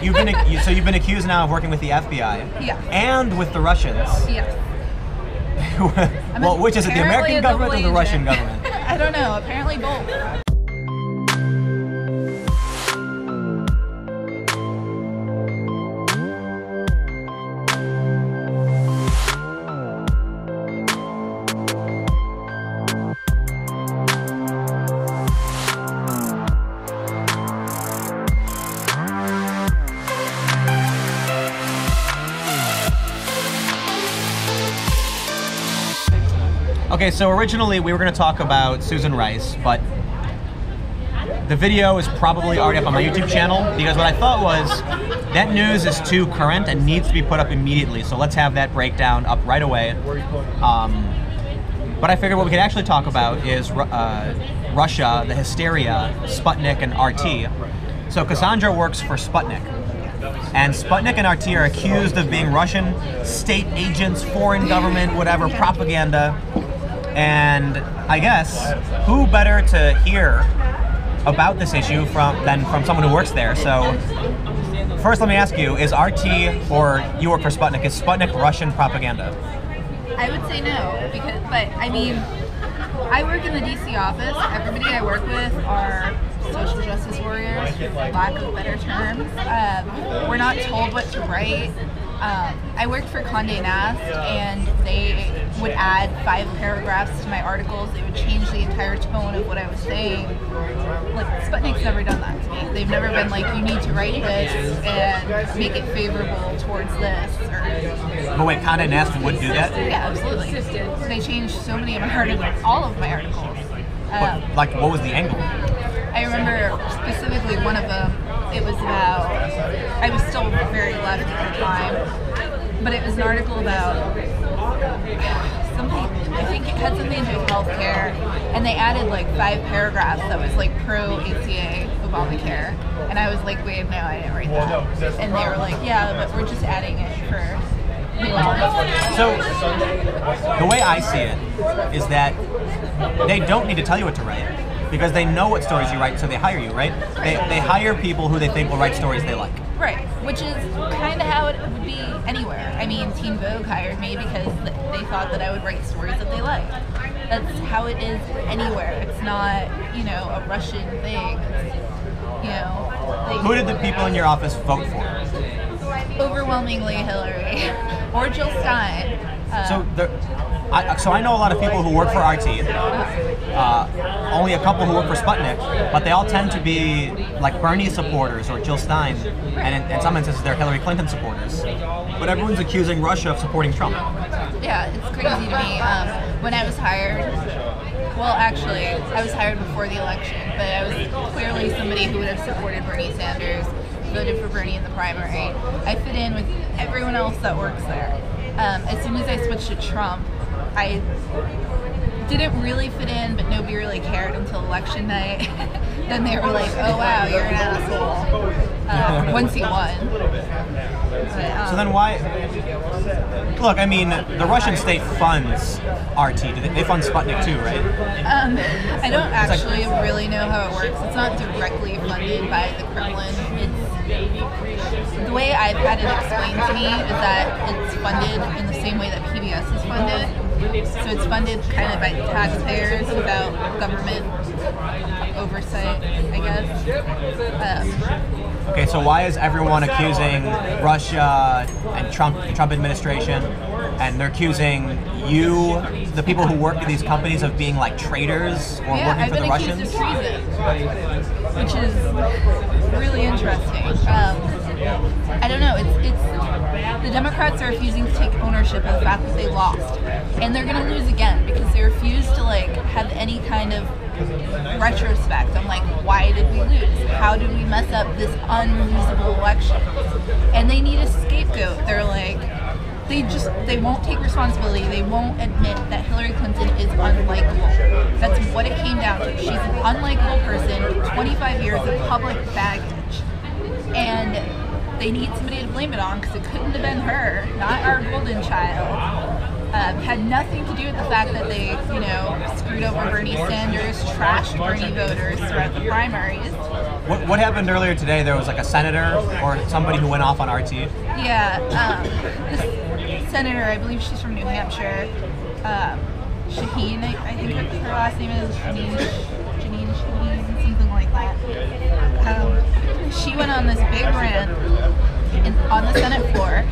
you've been accused now of working with the FBI. Yeah. And with the Russians. Yes. Well, which is it, the American government or the Russian government? I don't know. Apparently both. Okay, so originally we were going to talk about Susan Rice, but the video is probably already up on my YouTube channel, because what I thought was that news is too current and needs to be put up immediately, so let's have that breakdown up right away. But I figured what we could actually talk about is Russia, the hysteria, Sputnik and RT. So Cassandra works for Sputnik. And Sputnik and RT are accused of being Russian state agents, foreign government, whatever, propaganda. And I guess, who better to hear about this issue than from someone who works there? So, first let me ask you, is RT, or you work for Sputnik, is Sputnik Russian propaganda? I would say no, but I mean, I work in the DC office. Everybody I work with are social justice warriors, for lack of better terms. We're not told what to write. I worked for Condé Nast, and they would add 5 paragraphs to my articles. They would change the entire tone of what I was saying. Like, Sputnik's never done that to me. They've never been like, you need to write this and make it favorable towards this. But wait, Condé Nast would do that? Yeah, absolutely. They changed so many of my articles, all of my articles. But, like, what was the angle? I remember specifically one of them, it was about, I was still very left at the time, but it was an article about something, I think it had something to do with healthcare, and they added like 5 paragraphs that was like pro-ACA Obamacare, and I was like, wait, no, I didn't write that. And they were like, yeah, but we're just adding it for... So, the way I see it is that they don't need to tell you what to write, because they know what stories you write, so they hire you, right? They hire people who they think will write stories they like. Right, which is kind of how it would be anywhere. I mean, Teen Vogue hired me because they thought that I would write stories that they liked. That's how it is anywhere. It's not, you know, a Russian thing. It's, you know. Who did the people in your office vote for? Overwhelmingly Hillary or Jill Stein. So I know a lot of people who work for RT, only a couple who work for Sputnik, but they all tend to be like Bernie supporters or Jill Stein, and in some instances they're Hillary Clinton supporters. But everyone's accusing Russia of supporting Trump. Yeah, it's crazy to me. When I was hired, well actually, I was hired before the election, but I was clearly somebody who would have supported Bernie Sanders, voted for Bernie in the primary. I fit in with everyone else that works there. As soon as I switched to Trump, I didn't really fit in, but nobody really cared until election night. Then they were like, oh wow, you're an asshole, once he won. But, so then why... Look, I mean, the Russian state funds RT. They fund Sputnik too, right? I don't actually really know how it works. It's not directly funded by the Kremlin. The way I've had it explained to me is that it's funded in the same way that PBS is funded. So it's funded kind of by taxpayers without government oversight, I guess. Okay, so why is everyone accusing Russia and the Trump administration, and they're accusing you, the people who work at these companies, of being like traitors or working for the Russians? Yeah, I've been accused of treason, which is really interesting. I don't know, it's the Democrats are refusing to take ownership of the fact that they lost. And they're gonna lose again because they refuse to like have any kind of retrospect on like, why did we lose? How did we mess up this unlosable election? And they need a scapegoat. They're like, they won't take responsibility. They won't admit that Hillary Clinton is unlikable. That's what it came down to. She's an unlikable person, 25 years of public baggage. And they need somebody to blame it on because it couldn't have been her, not our golden child. Had nothing to do with the fact that they, you know, screwed over Bernie Sanders, trashed Bernie voters throughout the primaries. What happened earlier today? There was like a senator or somebody who went off on RT. Yeah, this senator, I believe she's from New Hampshire. Shaheen, I think her last name is Janine Shaheen, something like that. She went on this big rant on the Senate floor.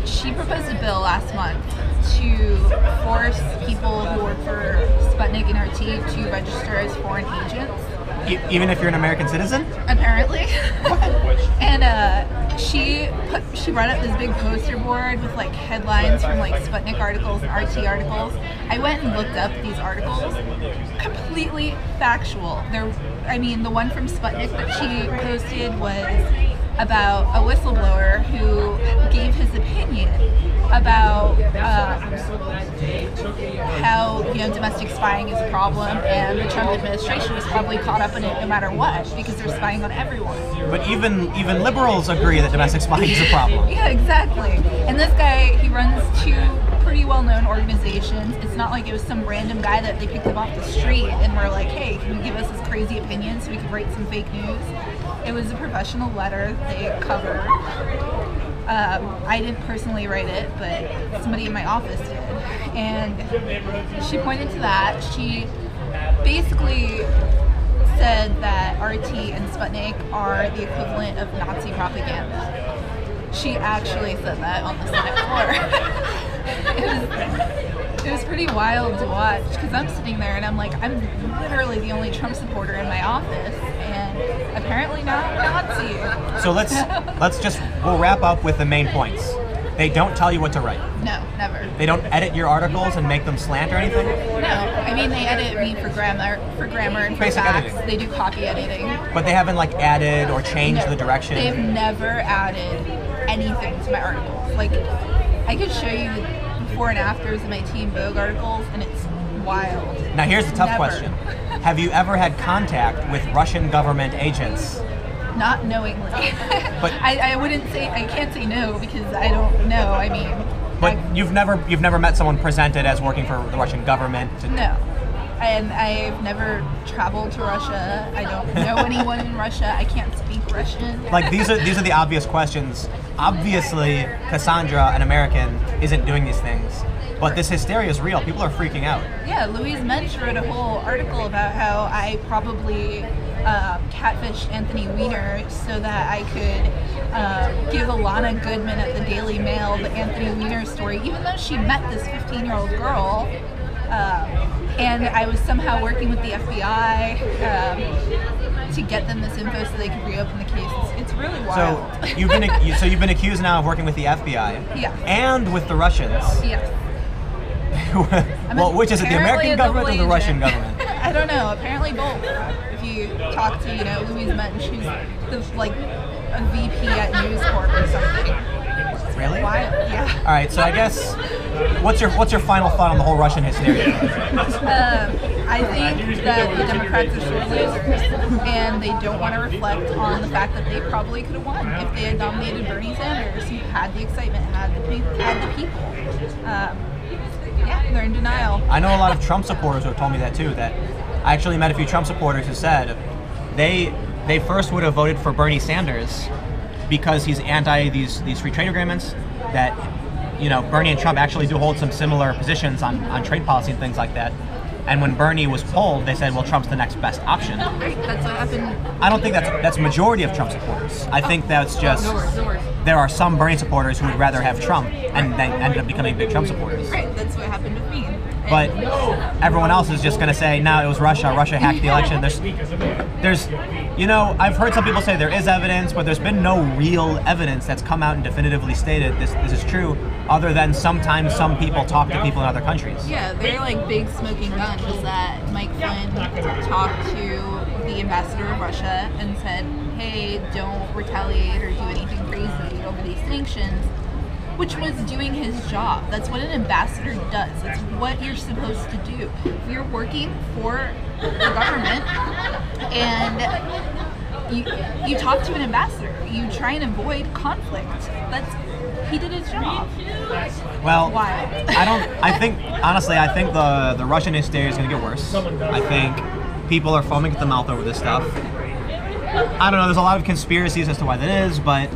She proposed a bill last month to force people who work for Sputnik and RT to register as foreign agents. Even if you're an American citizen? Apparently. And she brought up this big poster board with like headlines from like Sputnik articles and RT articles. I went and looked up these articles. Completely factual. The one from Sputnik that she posted was about a whistleblower who gave his opinion about how domestic spying is a problem, and the Trump administration was probably caught up in it no matter what because they're spying on everyone. But even liberals agree that domestic spying is a problem. Yeah, exactly. And this guy, he runs two pretty well-known organizations. It's not like it was some random guy that they picked up off the street and were like, hey, can you give us this crazy opinion so we could write some fake news? It was a professional letter they covered. I didn't personally write it, but somebody in my office did. And she pointed to that. She basically said that RT and Sputnik are the equivalent of Nazi propaganda. She actually said that on the Senate floor. It was pretty wild to watch because I'm sitting there and I'm like, I'm literally the only Trump supporter in my office, and apparently not a Nazi. So we'll wrap up with the main points. They don't tell you what to write. No, never. They don't edit your articles and make them slant or anything? No, they edit me for grammar and for basic facts. editing. They do copy editing. But they haven't like added or changed the direction? They've never added anything to my articles. Like, I could show you the before and afters of my Teen Vogue articles, and it's wild. Now here's the tough Never. question. Have you ever had contact with Russian government agents? Not knowingly. But I wouldn't say, I can't say no because I don't know. But you've never met someone presented as working for the Russian government? No. And I've never traveled to Russia. I don't know anyone in Russia. I can't speak Russian. Like these are the obvious questions. Obviously, Cassandra, an American, isn't doing these things. But this hysteria is real. People are freaking out. Yeah, Louise Mensch wrote a whole article about how I probably catfished Anthony Weiner so that I could give Alana Goodman at the Daily Mail the Anthony Weiner story, even though she met this 15-year-old girl. And I was somehow working with the FBI to get them this info so they could reopen the case. It's really wild. So you've been accused now of working with the FBI. Yeah. And with the Russians. Yes. Well, which is it, the American government or the Russian government? I don't know. Apparently both. If you talk to, Louise Mensch, who's a VP at News Corp or something. Really? Wild. Yeah. All right. So I guess, what's your final thought on the whole Russian hysteria? I think that the Democrats are sore losers, and they don't want to reflect on the fact that they probably could have won if they had nominated Bernie Sanders, who had the excitement, had the people. Yeah, they're in denial. I know a lot of Trump supporters who have told me that too. That I actually met a few Trump supporters who said they first would have voted for Bernie Sanders because he's anti these free trade agreements. That Bernie and Trump actually do hold some similar positions on trade policy and things like that. And when Bernie was polled, they said, well, Trump's the next best option. Right, that's what happened. I don't think that's majority of Trump supporters. I think that's just No worries. there are some Bernie supporters who would rather have Trump and then ended up becoming big Trump supporters. Right, that's what happened with me. But everyone else is just going to say, no, it was Russia. Russia hacked the election. There's, I've heard some people say there is evidence, but there's been no real evidence that's come out and definitively stated this is true, other than sometimes some people talk to people in other countries. Yeah, they're like big smoking guns that Mike Flynn talked to the ambassador of Russia and said, hey, don't retaliate or do anything crazy over these sanctions, which was doing his job. That's what an ambassador does. It's what you're supposed to do. If you're working for the government and you talk to an ambassador, you try and avoid conflict. He did his job. Well, wild. I think the Russian hysteria is going to get worse. I think people are foaming at the mouth over this stuff. I don't know, there's a lot of conspiracies as to why that is, but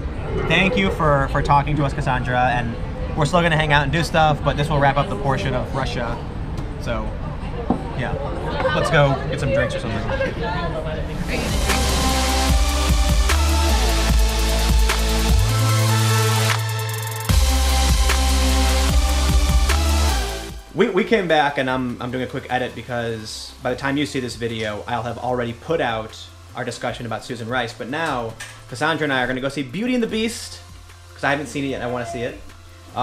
thank you for talking to us, Cassandra, and we're still gonna hang out and do stuff, but this will wrap up the portion of Russia. So, yeah, let's go get some drinks or something. We came back, and I'm doing a quick edit because by the time you see this video, I'll have already put out our discussion about Susan Rice. But now, Cassandra and I are going to go see Beauty and the Beast, because I haven't seen it yet and I want to see it.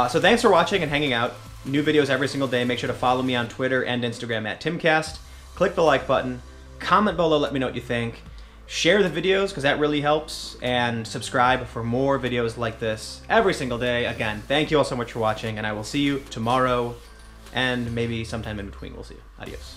So thanks for watching and hanging out. New videos every single day. Make sure to follow me on Twitter and Instagram at Timcast. Click the like button. Comment below, let me know what you think. Share the videos, because that really helps. And subscribe for more videos like this every single day. Again, thank you all so much for watching, and I will see you tomorrow. And maybe sometime in between, we'll see you. Adios.